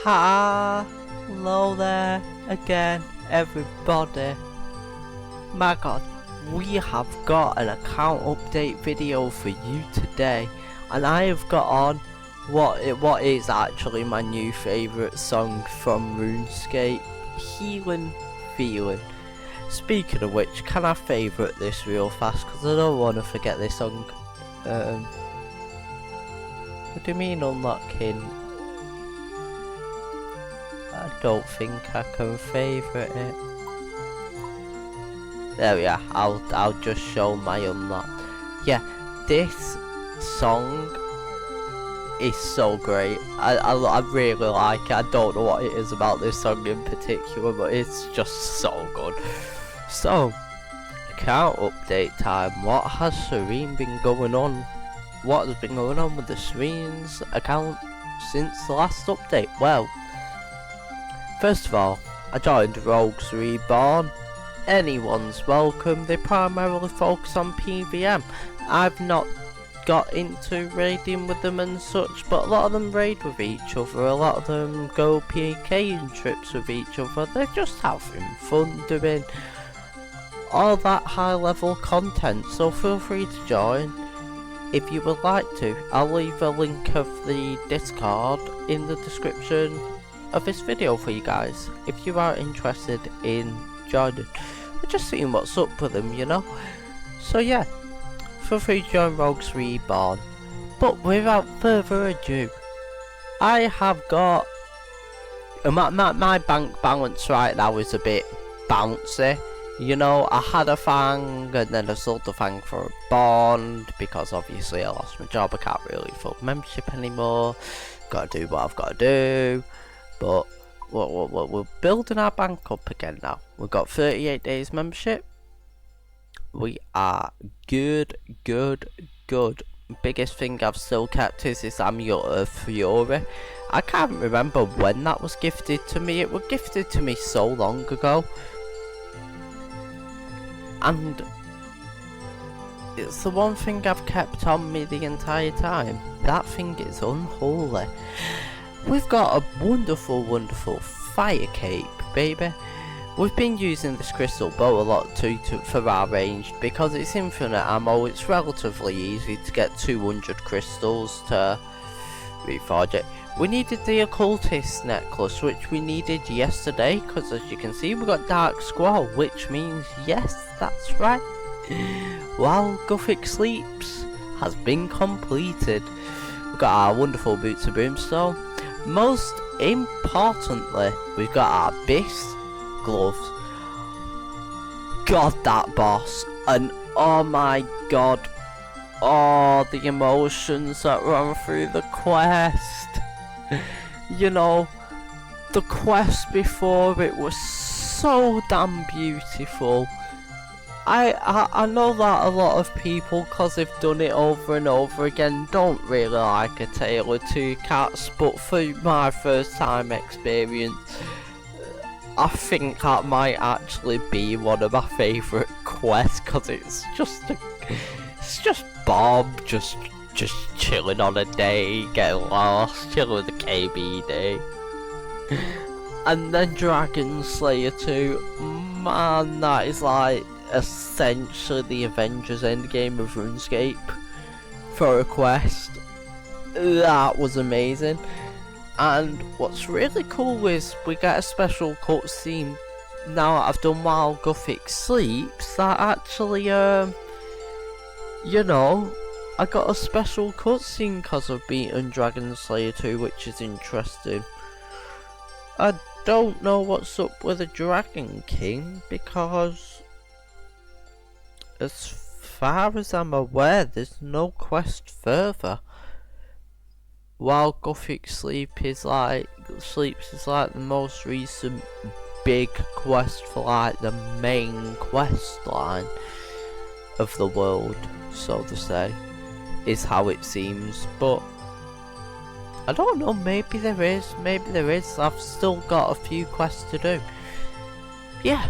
Hello there again, everybody. My god, we have got an account update video for you today, and I have got on what is actually my new favourite song from RuneScape, Healing Feeling. Speaking of which, can I favourite this real fast, because I don't want to forget this song. What do you mean unlocking? I don't think I can favourite it. There we are, I'll just show my unlock. Yeah, this song is so great. I really like it. I don't know what it is about this song in particular, but it's just so good. So, account update time. What has Serene been going on? What has been going on with the Serene's account since the last update? Well, first of all, I joined Rogues Reborn. Anyone's welcome. They primarily focus on PVM. I've not got into raiding with them and such, but a lot of them raid with each other. A lot of them go PKing trips with each other. They're just having fun doing all that high level content, so feel free to join if you would like to. I'll leave a link of the Discord in the description of this video for you guys if you are interested in joining. We're just seeing what's up with them, you know. So yeah, feel free to join Rogues Reborn. But without further ado, I have got my bank balance right now is a bit bouncy. You know, I had a fang and then I sold the fang for a bond because obviously I lost my job. I can't really afford membership anymore. Gotta do what I've gotta do. But we're building our bank up again now. We've got 38 days membership. We are good. Biggest thing I've still kept is this Amulet of Fury. I can't remember when that was gifted to me. It was gifted to me so long ago. And it's the one thing I've kept on me the entire time. That thing is unholy. We've got a wonderful fire cape, baby. We've been using this crystal bow a lot too for our ranged because it's infinite ammo. It's relatively easy to get 200 crystals to reforge it. We needed the occultist necklace, which we needed yesterday, because as you can see we got Dark Squall, which means yes, that's right, while Gothic Sleeps has been completed. We've got our wonderful Boots of Brimstone. Most importantly, we've got our Abyss gloves. God, that boss, and oh my god, oh, the emotions that run through the quest. You know, the quest before it was so damn beautiful. I know that a lot of people, because they've done it over and over again, don't really like A Tale of Two Cats, but for my first time experience, I think that might actually be one of my favourite quests, because it's just Bob just chilling on a day, getting lost, chilling with the KBD. And then Dragon Slayer 2, man, that is like essentially the Avengers Endgame of RuneScape for a quest. That was amazing. And what's really cool is we get a special cutscene now that I've done while Gothic Sleeps, that actually you know, I got a special cutscene because of beating Dragon Slayer 2, which is interesting. I don't know what's up with the Dragon King, because as far as I'm aware, there's no quest further. While Gothic Sleeps is like the most recent big quest for like the main quest line of the world, so to say, is how it seems. But I don't know, maybe there is. I've still got a few quests to do. Yeah,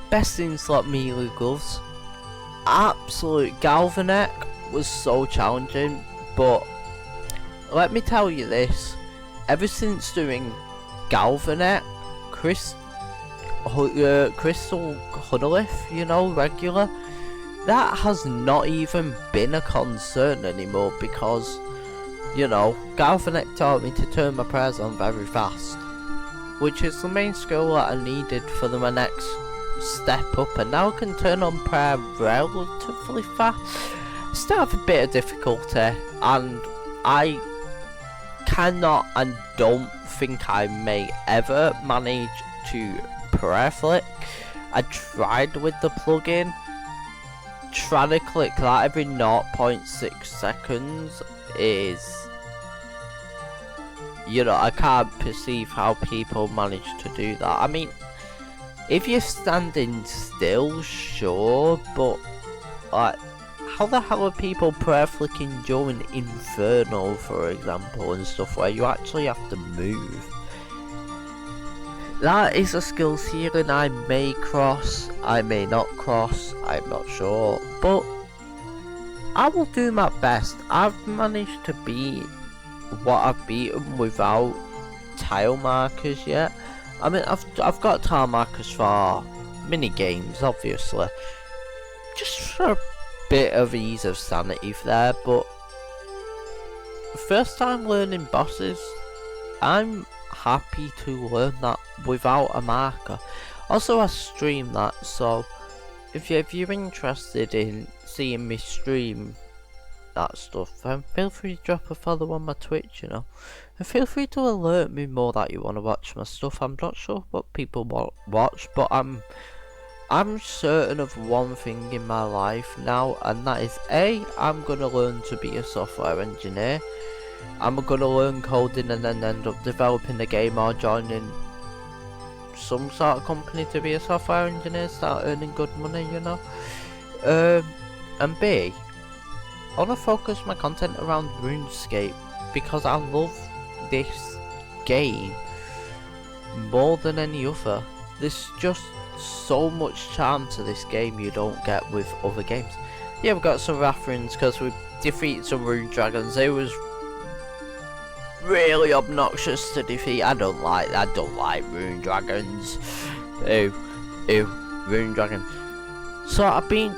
best in slot melee gloves. Absolute Galvanek was so challenging, but let me tell you this, ever since doing Galvanet, Crystal Hunolith, you know, regular. That has not even been a concern anymore because, you know, Galvanet taught me to turn my prayers on very fast, which is the main skill that I needed for my next step up, and now I can turn on prayer relatively fast. Still have a bit of difficulty, and I cannot and don't think I may ever manage to prayer flick. I tried with the plugin, trying to click that every 0.6 seconds is, you know, I can't perceive how people manage to do that. I mean, if you're standing still, sure, but like, how the hell are people prayer flicking during Inferno, for example, and stuff where you actually have to move? That is a skill ceiling I may cross, I may not cross, I'm not sure, but I will do my best. I've managed to beat what I've beaten without tile markers yet. I mean, I've got tile markers for mini games, obviously, just for a bit of ease of sanity there, but first time learning bosses, I'm happy to learn that without a marker. Also, I stream that, so if you're interested in seeing me stream that stuff, then feel free to drop a follow on my Twitch, you know, and feel free to alert me more that you want to watch my stuff. I'm not sure what people watch, but I'm certain of one thing in my life now, and that is I'm gonna learn to be a software engineer. I'm gonna learn coding and then end up developing a game or joining some sort of company to be a software engineer, start earning good money, you know. And B, I wanna focus my content around RuneScape because I love this game more than any other. There's just so much charm to this game you don't get with other games. Yeah, we've got some Rathrans because we defeated some Rune Dragons. It was really obnoxious to defeat. I don't like Rune Dragons. Ew, Rune Dragon. So I've been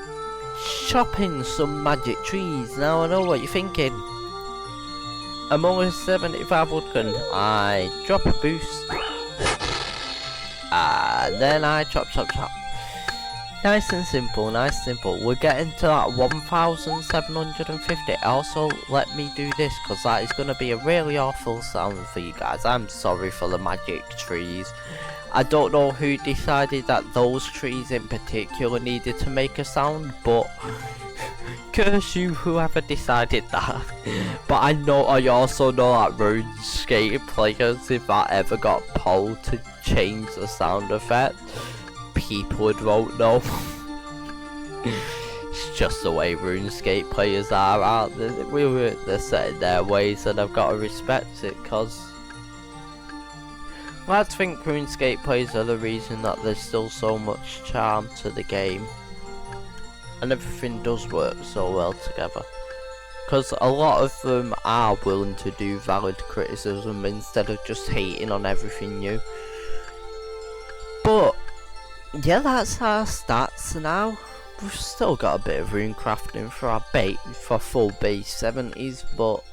chopping some magic trees. Now I know what you're thinking. I'm only 75 woodgun. I drop a boost. And then I chop. Nice and simple, We're getting to that 1,750. Also, let me do this, because that is going to be a really awful sound for you guys. I'm sorry for the magic trees. I don't know who decided that those trees in particular needed to make a sound, but curse you, whoever decided that. But I also know that RuneScape players, if that ever got polled to change the sound effect, people would vote no. It's just the way RuneScape players are, aren't they? They're set in their ways, and I've got to respect it, because I think RuneScape players are the reason that there's still so much charm to the game, and everything does work so well together. Because a lot of them are willing to do valid criticism instead of just hating on everything new. But yeah, that's our stats now. We've still got a bit of rune crafting for our for full base 70s, but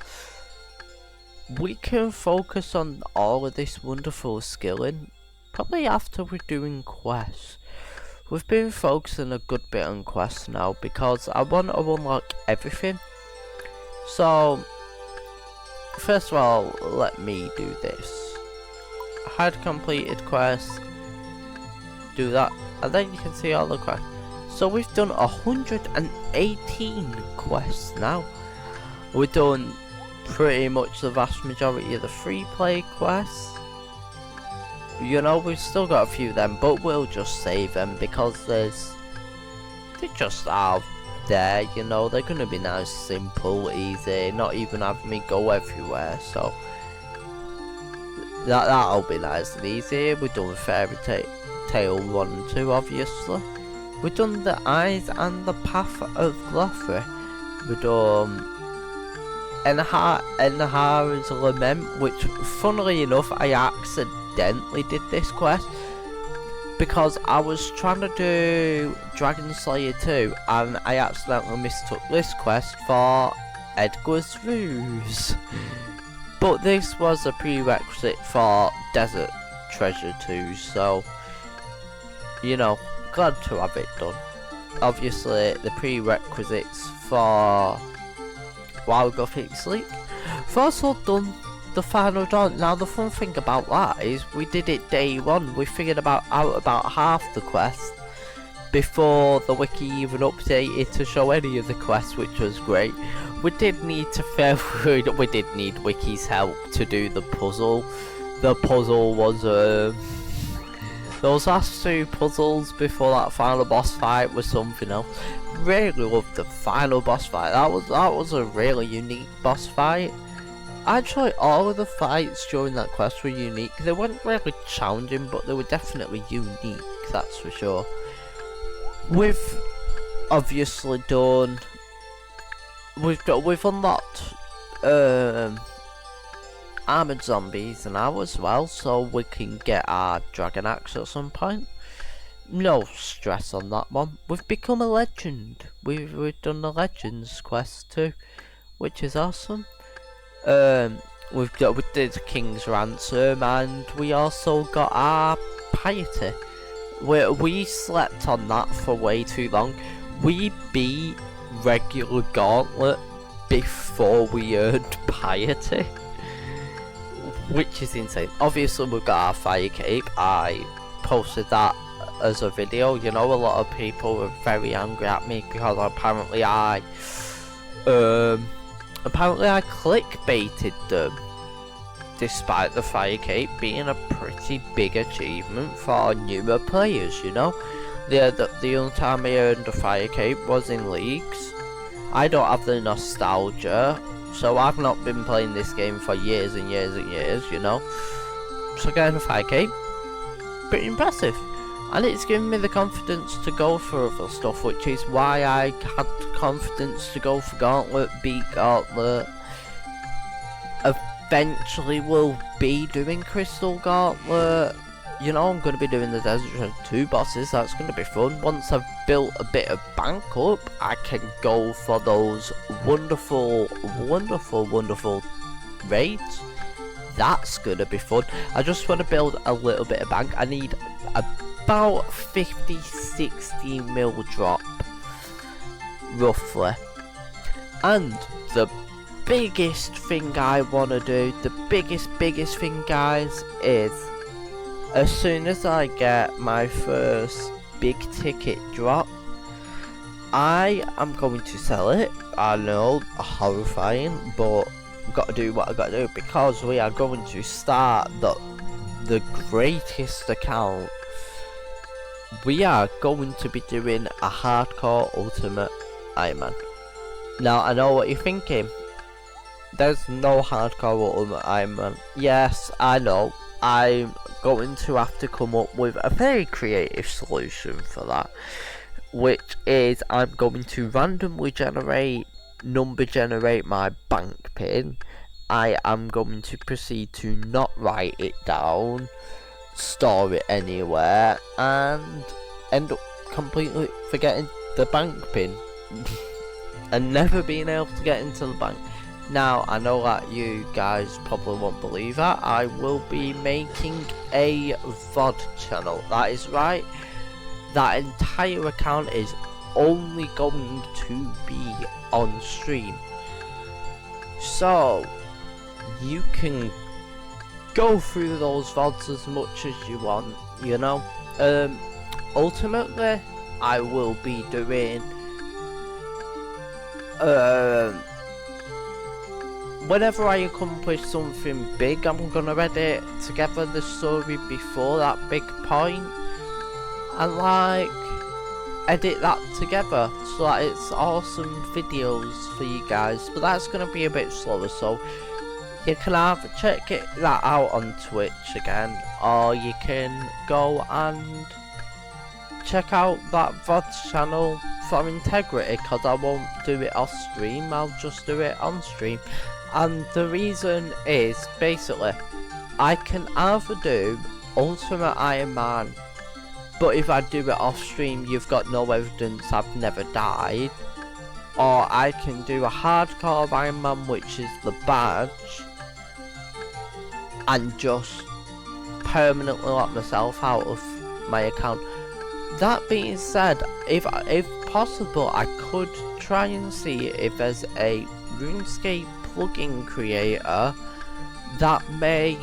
we can focus on all of this wonderful skilling probably after we're doing quests. We've been focusing a good bit on quests now because I want to unlock everything. So first of all, let me do this. Hide completed quests. Do that, and then you can see all the quests. So we've done 118 quests now. We've done pretty much the vast majority of the free play quests. You know, we've still got a few of them, but we'll just save them because they just are there, you know. They're gonna be nice, simple, easy, not even having me go everywhere, so that'll be nice and easy. We've done Fairy Tale 1 and 2, obviously. We've done the Eyes and the Path of Glothry. We've done Enhar's Lament, which funnily enough I accidentally did this quest because I was trying to do Dragon Slayer 2 and I accidentally mistook this quest for Edgar's Ruse. But this was a prerequisite for Desert Treasure 2, so, you know, glad to have it done. Obviously, the prerequisites for Wild Gothic Sleep. We've also done the final dawn. Now, the fun thing about that is we did it day one. We figured out about half the quest before the wiki even updated to show any of the quests, which was great. We did need to we did need Wiki's help to do the puzzle. The puzzle was those last two puzzles before that final boss fight was something else. Really loved the final boss fight. That was a really unique boss fight. Actually, all of the fights during that quest were unique. They weren't really challenging, but they were definitely unique. That's for sure. We've obviously done. We've unlocked armored zombies now as well, so we can get our dragon axe at some point. No stress on that one. We've become a legend. We've done the legends quest too, which is awesome. We did King's Ransom, and we also got our piety. We slept on that for way too long. We beat regular gauntlet before we earned piety, which is insane. Obviously, we got our fire cape. I posted that as a video. You know, a lot of people were very angry at me because apparently I clickbaited them, despite the fire cape being a pretty big achievement for newer players. You know, the only time I earned a fire cape was in leagues. I don't have the nostalgia, so I've not been playing this game for years and years and years, you know. So getting a fire cape, pretty impressive. And it's given me the confidence to go for other stuff, which is why I had confidence to go for Gauntlet, beat Gauntlet. Eventually we'll be doing Crystal Gauntlet. You know, I'm going to be doing the Desert Treasure 2 bosses. That's going to be fun. Once I've built a bit of bank up, I can go for those wonderful, wonderful, wonderful raids. That's going to be fun. I just want to build a little bit of bank. I need about 50-60 mil drop, roughly. And the biggest thing I want to do, the biggest thing, guys, is as soon as I get my first big ticket drop, I am going to sell it. I know, horrifying, but I've got to do what I've got to do, because we are going to start the greatest account. We are going to be doing a hardcore ultimate Iron Man. Now, I know what you're thinking. There's no hardcore ultimate Iron Man. Yes, I know. I'm going to have to come up with a very creative solution for that, which is I'm going to randomly number generate my bank pin. I am going to proceed to not write it down, store it anywhere, and end up completely forgetting the bank pin and never being able to get into the bank. Now, I know that you guys probably won't believe that. I will be making a VOD channel. That is right. That entire account is only going to be on stream. So, you can go through those VODs as much as you want, you know. Ultimately, I will be doing whenever I accomplish something big, I'm gonna edit together the story before that big point and like edit that together so that it's awesome videos for you guys. But that's gonna be a bit slower, so you can either check that out on Twitch again, or you can go and check out that VOD channel for integrity, because I won't do it off stream, I'll just do it on stream. And the reason is, basically, I can either do Ultimate Iron Man, but if I do it off stream you've got no evidence I've never died, or I can do a hardcore Iron Man, which is the badge, and just permanently lock myself out of my account. That being said, if possible, I could try and see if there's a RuneScape plugin creator that may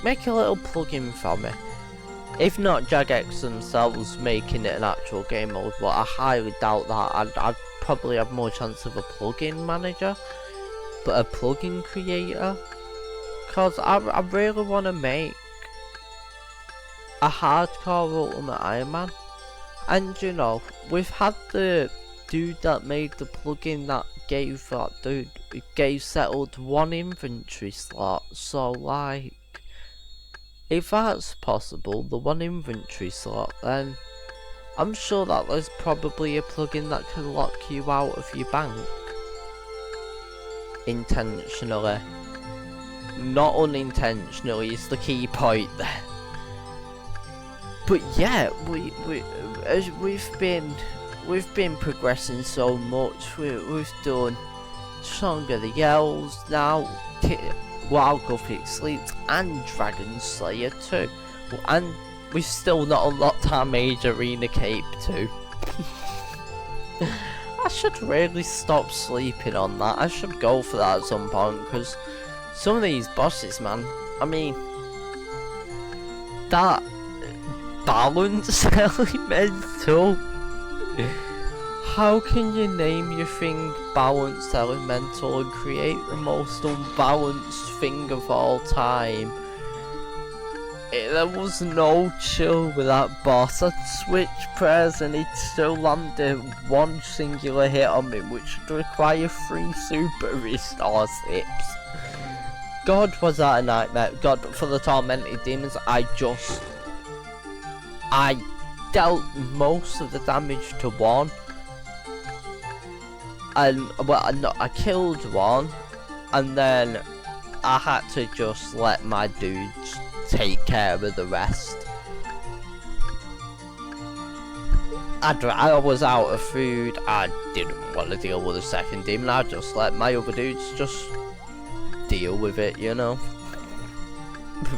make a little plugin for me. If not, Jagex themselves making it an actual game mode, but I highly doubt that. I'd probably have more chance of a plugin manager, but a plugin creator, cause I really want to make a hardcore Ultimate Iron Man. And you know, we've had the dude that made the plugin that gave that dude settled one inventory slot, so like, if that's possible, the one inventory slot, then I'm sure that there's probably a plugin that can lock you out of your bank intentionally. Not unintentionally is the key point there. But yeah, we've been progressing so much. We've done Song of the Yells now, Wild Gothic Sleeps, and Dragon Slayer 2. And we've still not unlocked our major RuneScape 2. I should really stop sleeping on that. I should go for that at some point, because some of these bosses, man, I mean, that balance elemental. How can you name your thing balanced elemental and create the most unbalanced thing of all time? There was no chill with that boss. I'd switch prayers and he'd still land one singular hit on me, which would require 3 super restore sips. God, was that a nightmare. God, for the tormented demons, I dealt most of the damage to one, and well, I killed one, and then I had to just let my dudes take care of the rest. I was out of food. I didn't want to deal with a second demon. I just let my other dudes just deal with it, you know.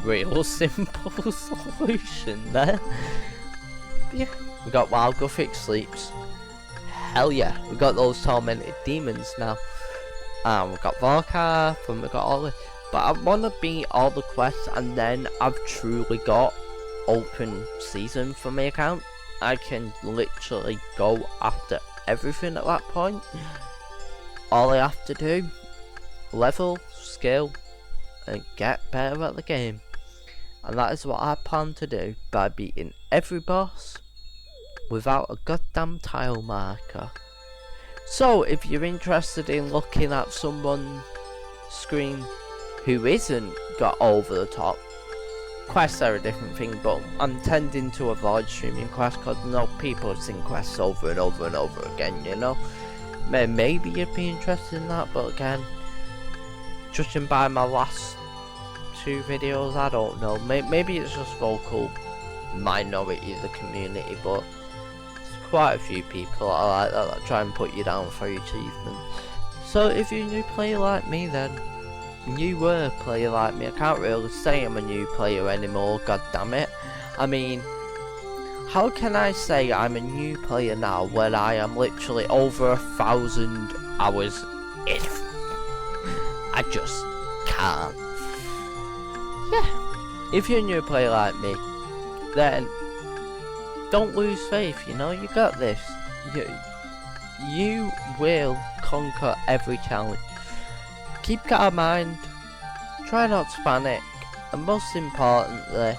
Real simple solution there. But yeah, we got Wild Gothic Sleeps. Hell yeah, we got those tormented demons now. We got Volcar, and we got all the. But I want to beat all the quests, and then I've truly got open season for my account. I can literally go after everything at that point. All I have to do, level, skill, and get better at the game. And that is what I plan to do by beating every boss without a goddamn tile marker. So if you're interested in looking at someone's screen who isn't got over the top, quests are a different thing, but I'm tending to avoid streaming quests because people have seen quests over and over and over again, you know. Maybe you'd be interested in that, but again, judging by my last 2 videos, I don't know. Maybe it's just vocal minority of the community, but there's quite a few people like that try and put you down for your achievements. So if you're a new player like me, then you were a player like me. I can't really say I'm a new player anymore, god damn it. I mean, how can I say I'm a new player now when I am literally over 1,000 hours in? I just can't. Yeah, if you're a new player like me, then don't lose faith, you know, you got this. You will conquer every challenge. Keep calm mind, try not to panic, and most importantly,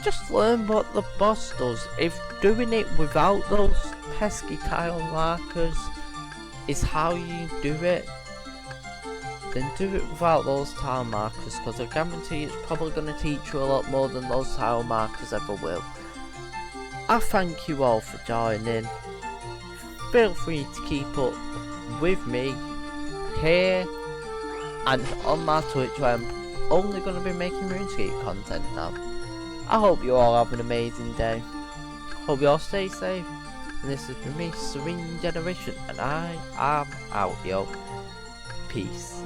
just learn what the boss does. If doing it without those pesky tile markers is how you do it, then do it without those tile markers, because I guarantee it's probably going to teach you a lot more than those tile markers ever will. I thank you all for joining. Feel free to keep up with me here and on my Twitch, where I'm only going to be making RuneScape content now. I hope you all have an amazing day. Hope you all stay safe. And this has been me, Serene Generation, and I am out, yo. Peace.